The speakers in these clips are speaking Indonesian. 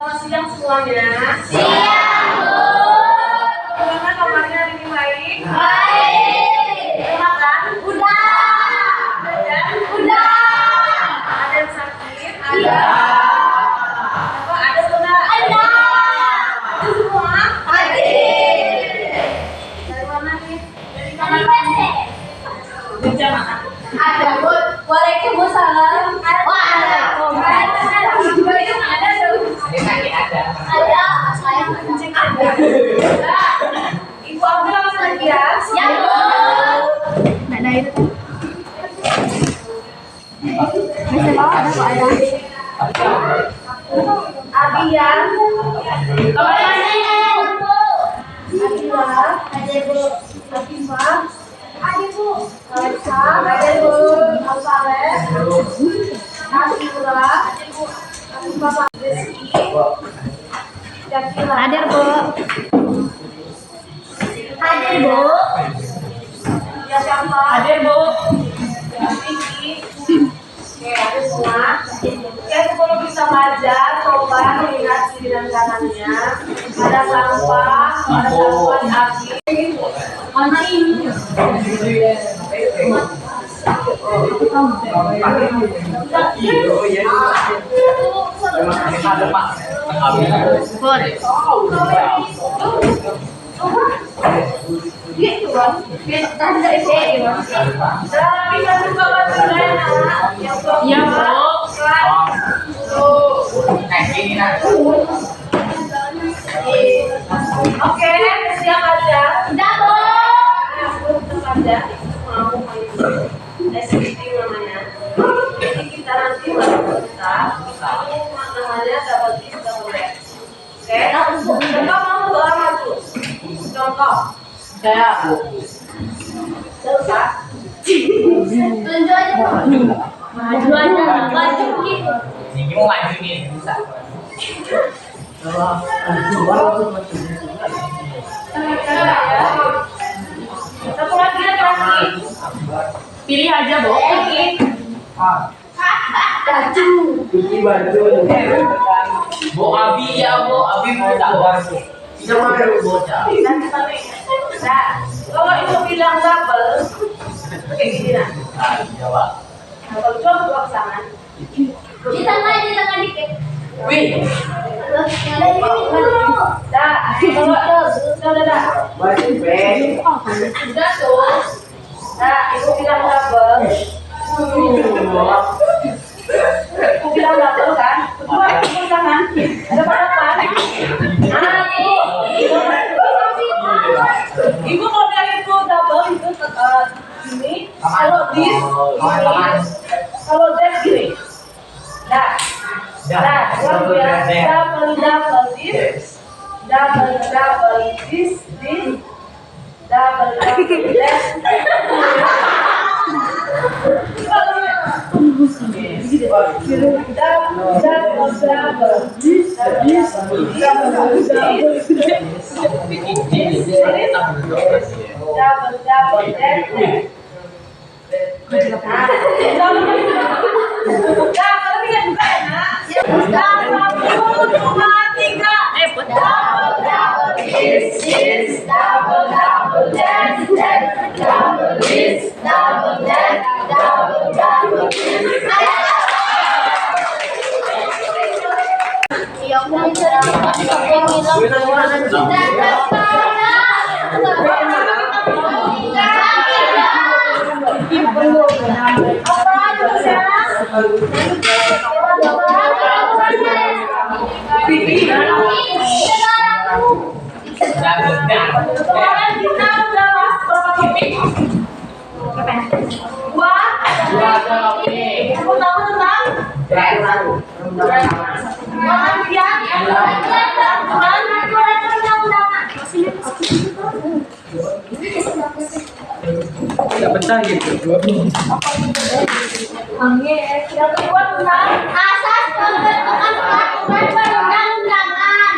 Selamat siang semuanya. Siang, Bu. Gimana kabarnya hari ini baik? Baik. Udah makan? Udah. Dan? Udah. Ada yang sakit? Ada. Apa ada enggak? Ada. Ada semua? Ada. Dari mana nih? Dari Dari mana? WC. Meja makan. Ada, Bu. Waalaikumsalam. Waalaikumsalam. Ada tuh. Ada. Saya kencing ada. Ibu ambil langsung lagi ya. Ya, Bu. Ada itu. Bisa bawa ada kok ada. Abian. Ada, Bu. Abila. Ada, Bu. Afifah. Ada, Bu. Alexa. Ada Bu. Alfalet. Nasira. Afifah. Rizky. Jakila. Hadir, Bu. Ada, Bu. Ya siapa? Hadir, Bu. Vicky. Oke, ada semua. Oke, kalau bisa baca, coba melihat kiri dan kanannya. Ada sampah di akhir. Gitu kan? Tapi kan juga bajunya yang Iya, Bu. Oke, siap aja. Udah, Bu. Untuk aja mau main SCT namanya. Jadi kita nanti baru kita namanya double kiss double back. Oke, contoh mau doa maju. Contoh, Saya, Bu. terus ya. Tunjuk aja, Bu. Maju aja, maju gitu. Ini mau maju nih, bisa. Satu lagi ya terakhir. Pilih aja, Bu. Bu Abi ya, Bu. Abi mau sabar. Tidak mau bocah. Nah, kalau itu bilang double, kayak gini nah. Jawab. Double coba dua pasangan. Di tengah dikit. Wih. Dari sini dulu. Dah, kalau dah. Sudah tuh. Nah, ibu bilang double. Ibu bilang double kan? Kedua ibu pasangan. Ada harapan. Ibu kalau bilang itu double itu ini. Kalau this, kalau that gini. Dah. Dah, ulang ya. Double this. Double this. Double Tidak betah gitu. yang kedua tentang Asas pembentukan peraturan perundang-undangan.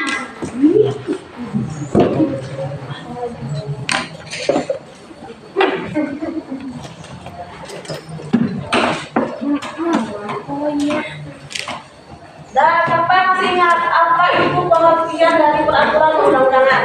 Dan siapa yang masih ingat apa itu pengertian dari peraturan perundang-undangan?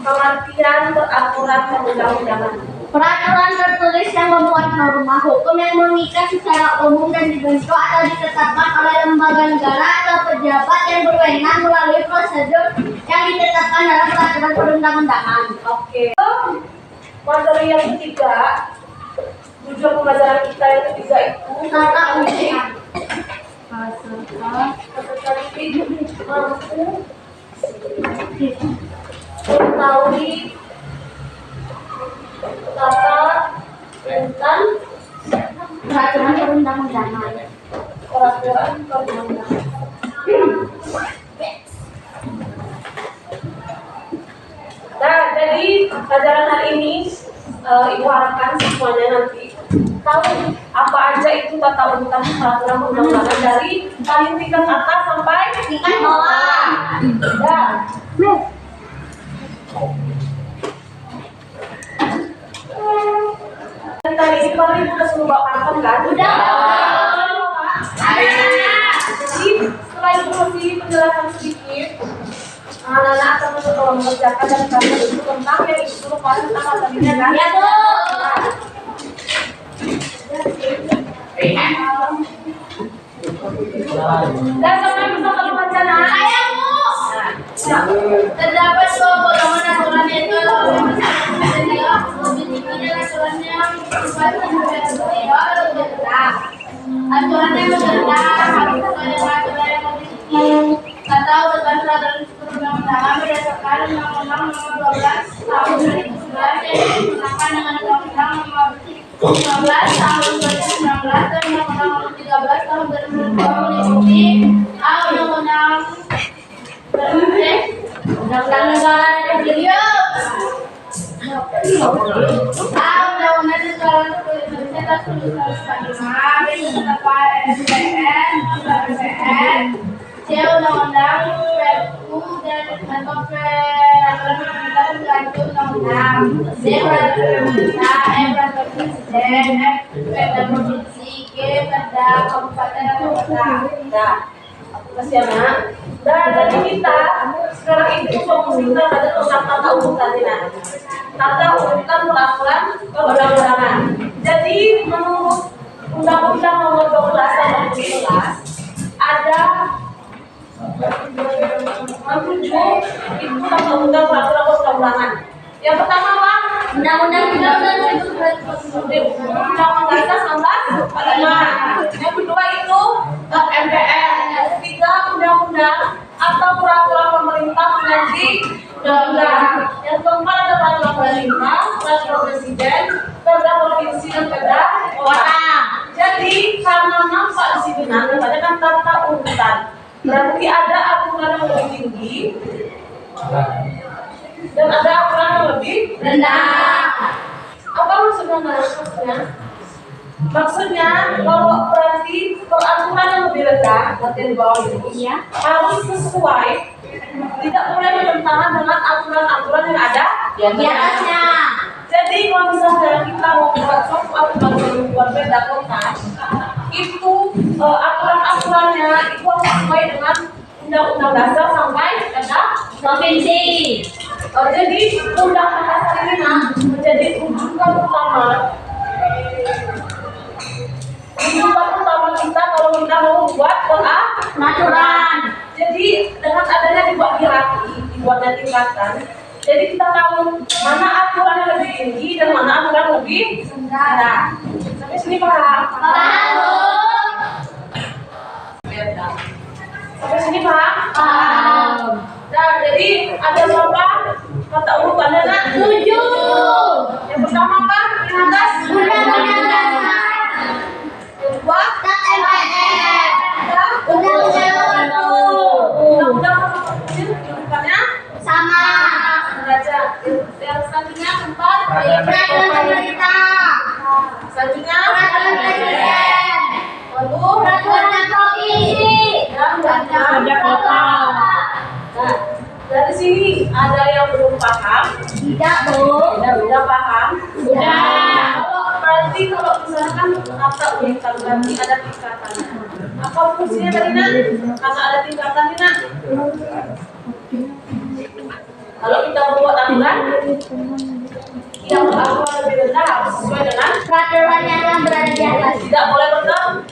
Pengertian peraturan perundang-undangan. Peraturan tertulis yang membuat norma hukum yang mengikat secara umum dan dibentuk atau ditetapkan oleh lembaga negara atau pejabat yang berwenang melalui prosedur yang ditetapkan dalam peraturan perundang-undangan. Oke. Materi yang ketiga, tujuan pembelajaran kita yang ketiga itu Tata uji. peserta didik mampu mengetahui tata tentang Peraturan perundang-undangan. peraturan perundang-undangan. Nah, jadi pelajaran hari ini Ibu harapkan semuanya nanti tahu apa aja itu tata urutan peraturan perundang-undangan dari paling tingkat atas sampai Tingkat bawah. dan tadi ini paling udah semua bapak kan? Udah. Jadi setelah itu masih penjelasan sedikit. Anak-anak akan mengerjakan dan belajar itu tentang yang itu merupakan tentang materinya kan? Ya, Bu. Dan sampai bersama membaca nak. Saya, Bu. Terdapat dua potongan aturan yaitu lebih tinggi dan aturannya sifatnya lebih rendah. Aturannya rendah harus sesuai dengan aturan yang lebih tinggi atau urutan peraturan perundang-undangan berdasarkan Undang-Undang Nomor 12 Tahun 2011 yang digunakan dengan Undang-Undang Nomor 15 Tahun 2019 dan Undang-Undang Nomor 13 Tahun 2020 mengikuti Undang-Undang Undang-Undang Negara Republik Undang-Undang Negara Republik Indonesia Tahun 1945 Penetapan SPN C Undang-Undang PRU dan atau peraturan pemerintah pengganti undang-undang D peraturan pemerintah E peraturan presiden F perda provinsi G perda kabupaten atau kota. Nah, masih anak. Dan dari kita sekarang itu fokus kita pada tentang tata urutan ini. Tata urutan peraturan perundang-undangan. Jadi menurut Undang-Undang Nomor 12 Tahun 2011 ada 7 itu tata urutan peraturan perundang-undangan. Yang pertama apa? Undang-Undang 13 Undang-Undang 1945. Yang kedua itu MPR. Yang ketiga undang-undang atau peraturan pemerintah mengganti undang-undang. Yang keempat ada peraturan pemerintah, peraturan presiden, perda provinsi dan perda kota. Jadi karena nampak di sini namanya kan tata urutan. Berarti ada aturan yang lebih tinggi dan ada aturan yang lebih rendah. Apa maksudnya? Maksudnya kalau berarti peraturan yang lebih rendah berarti di bawah ini harus sesuai, tidak boleh bertentangan dengan aturan-aturan yang ada Di atasnya. Jadi kalau misalnya kita mau buat suatu aturan yang membuat beda kota, itu aturan-aturannya itu harus sesuai dengan Undang-Undang Dasar sampai ada Provinsi. jadi Undang-Undang Dasar ini menjadi rujukan utama kita kalau kita mau buat Peraturan. Jadi dengan adanya dibuat hierarki, dibuatnya tingkatan, jadi kita tahu mana aturan yang lebih tinggi dan mana aturan yang lebih rendah. Sampai sini paham? Paham. Sampai sini paham? Paham. Nah, jadi ada berapa kata urutannya? Nak? 7. Yang pertama apa? Yang atas. Undang-Undang Dasar. Yang kedua. MPR. Undang-Undang Undang-Undang rujukannya sama. Raja. Yang selanjutnya keempat. Peraturan pemerintah. Selanjutnya. Peraturan presiden. Lalu Peraturan provinsi. dan Perda kota. Nah, dari sini ada yang belum paham? Tidak, Bu. Udah paham? Udah. Kalau berarti Berarti kalau misalkan kata ulitan berarti ada tingkatannya. Apa fungsinya tadi nak? Karena ada tingkatannya nak. Kalau kita membuat aturan yang aturan lebih rendah harus sesuai dengan Peraturan yang berada di atas. tidak boleh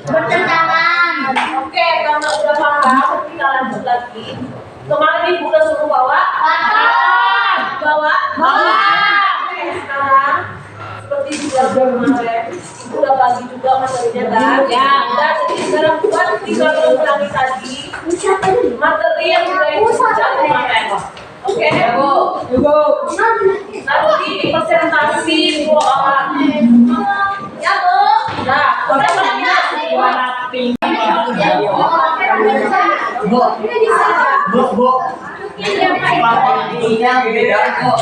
Bertentangan. Oke, karena udah paham, kita lanjut lagi. Kemarin ibu udah suruh bawa bawa. Oke, sekarang seperti juga kemarin ibu udah bagi juga materinya kan? Ya. Jadi sekarang buat tinggal mengulangi tadi materi yang sudah ibu baca kemarin. Oke, ibu. Nanti presentasi ibu awal. Ya bu. Nah, bagaimana? Bu. Ini beda kok.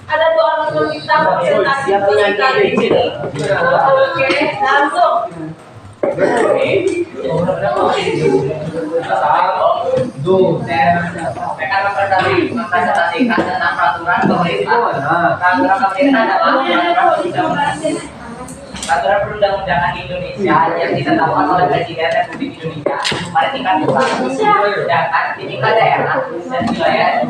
Ada dua orang wanita presentasi kali ini. Oke, langsung. Presentasikan tentang peraturan pemerintah. Peraturan pemerintah adalah peraturan perundang-undangan Indonesia yang ditetapkan oleh Presiden Republik Indonesia pada tingkat pusat, sedangkan di tingkat daerah dan wilayah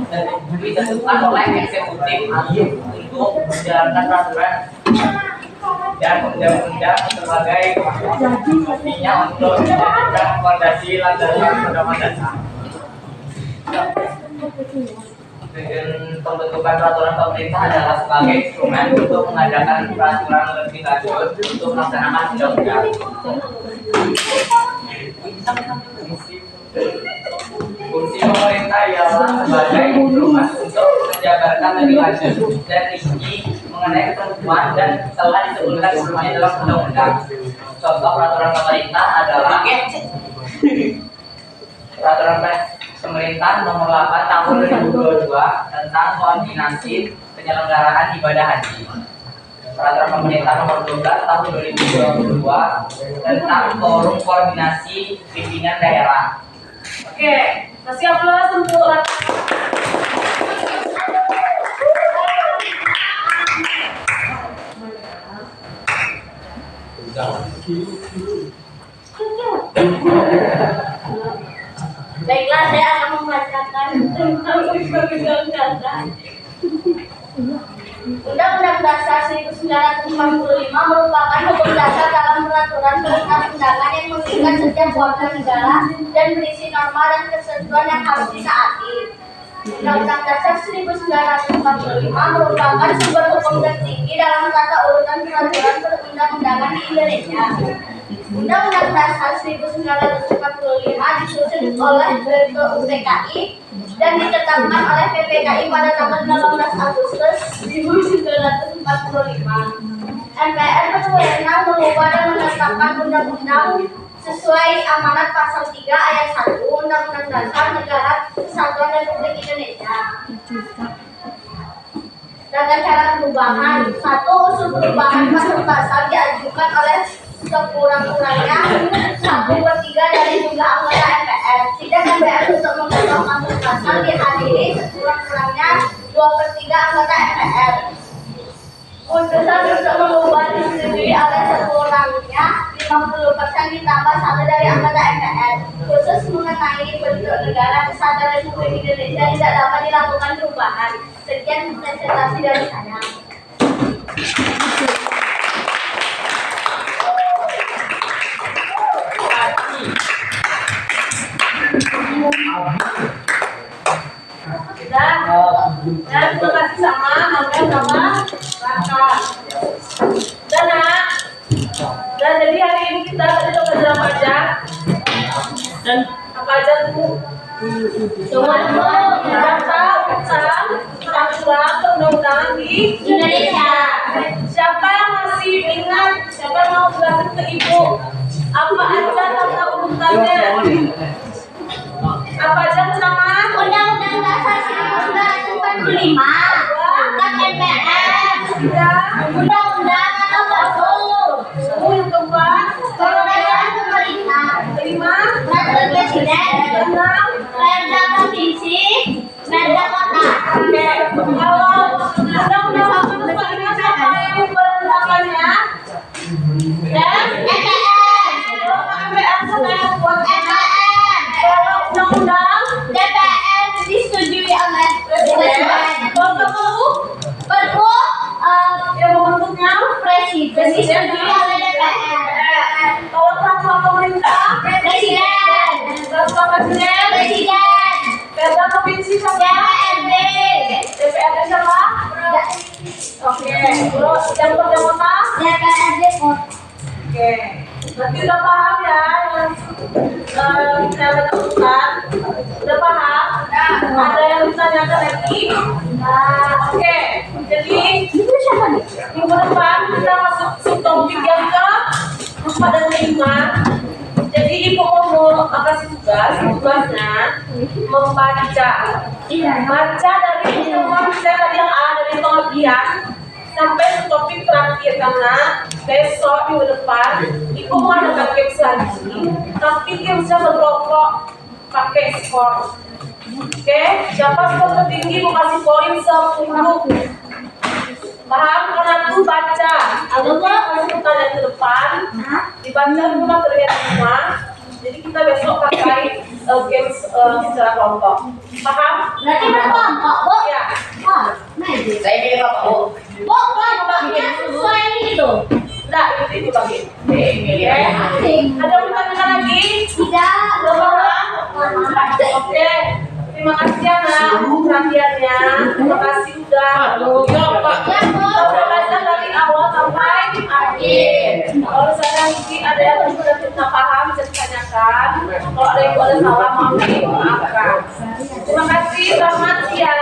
ditentukan oleh eksekutif untuk menjalankan peraturan dan undang-undang sebagai buktinya untuk menjadikan fondasi landasan pedoman dasar. Dan pembentukan peraturan pemerintah adalah sebagai instrumen untuk mengadakan peraturan lebih lanjut untuk melaksanakan undang-undang. Fungsi pemerintah ialah sebagai instrumen untuk menjabarkan lebih lanjut dan rinci mengenai ketentuan dan telah disebutkan sebelumnya dalam undang-undang. Contoh peraturan pemerintah adalah peraturan Pemerintah Nomor 8 Tahun 2022 tentang koordinasi penyelenggaraan ibadah haji. Peraturan Pemerintah Nomor 12 Tahun 2022 tentang forum koordinasi pimpinan daerah. Oke, kasih aplaus untuk Baiklah, saya akan membacakan Undang-Undang Dasar 1945 merupakan hukum dasar dalam peraturan perundang-undangan yang mengikat setiap warga negara dan berisi norma dan ketentuan yang harus ditaati. Undang-Undang Dasar 1945 merupakan sumber hukum tertinggi dalam tata urutan peraturan perundang-undangan di Indonesia. Undang-Undang Dasar 1945 disusun oleh BPUPKI dan ditetapkan oleh PPKI pada tanggal 18 Agustus 1945. MPR berwenang mengubah dan menetapkan undang-undang sesuai amanat pasal 3 ayat 1 Undang-Undang Dasar Negara Kesatuan Republik Indonesia. Tata cara perubahan. 1. Usul perubahan pasal-pasal diajukan oleh sekurang-kurangnya 1/3 dari jumlah anggota MPR. Sidang MPR untuk mengesahkan pasal dihadiri sekurang-kurangnya 2/3 anggota MPR. Keputusan untuk mengubah disetujui oleh sekurangnya 50% ditambah 1 dari anggota MPR. Khusus mengenai bentuk negara kesatuan Republik Indonesia tidak dapat dilakukan perubahan. Sekian presentasi dari saya. Dan terima kasih sama Angga sama Raka. Dan nak, dan jadi hari ini kita tadi udah belajar apa aja? Dan apa aja tuh? Coba Data, urusan, peraturan, perundang-undangan di Indonesia. Siapa yang masih ingat? Siapa yang mau jelasin ke ibu? Apa aja tata urutannya? Apa aja pertama? Undang-Undang Dasar 1945 tentang MPR. Tiga, Undang-Undang atau Perpu. yang keempat, Peraturan pemerintah. kelima, Peraturan presiden. enam. Perda provinsi. Perda kota. Oke, kalau undang-undang 45 siapa yang bertentangannya? Dan MPR. kalau MPR siapa yang buat MPR. kalau undang-undang DPR disetujui oleh presiden. kalau perlu Perpu yang membentuknya presiden disetujui oleh DPR. kalau peraturan pemerintah Presiden. peraturan presiden Presiden. perda provinsi siapa? DPRD. DPRD siapa? Oke, terus yang kota? DPRD kota. Oke, nanti udah paham ya yang saya lakukan? Udah paham? Ada yang ditanyakan lagi? Nah, oke. Jadi minggu depan kita masuk subtopik yang ke-4 dan 5. Jadi ibu mau kasih tugasnya membaca. Baca dari semua saya tadi yang A dari pengertian sampai topik terakhir karena besok minggu depan ibu mau ada games lagi, tapi gamesnya berkelompok pakai skor. Oke, siapa skor tertinggi mau kasih poin 10. Paham? Karena tuh baca. Anggaplah masih pertanyaan ke depan dibaca semua terlihat semua. Jadi kita besok pakai games secara kelompok. Paham? Berarti berkelompok, Bu? Ya. Oh, magic. Saya pilih apa, Bu? Bu, kelompoknya sesuai gitu. Nah, itu dibagi. Pilih Oke. Asik. Ada yang bertanya lagi? Tidak. Udah paham? Oke. Terima kasih ya nak untuk perhatiannya. Terima kasih udah. Ya, Pak. Ya, Bu. Kita udah belajar dari awal sampai akhir. Kalau misalnya mungkin ada yang sudah tidak paham bisa ditanyakan. Kalau ada yang boleh salah maafkan. Terima kasih. Selamat siang.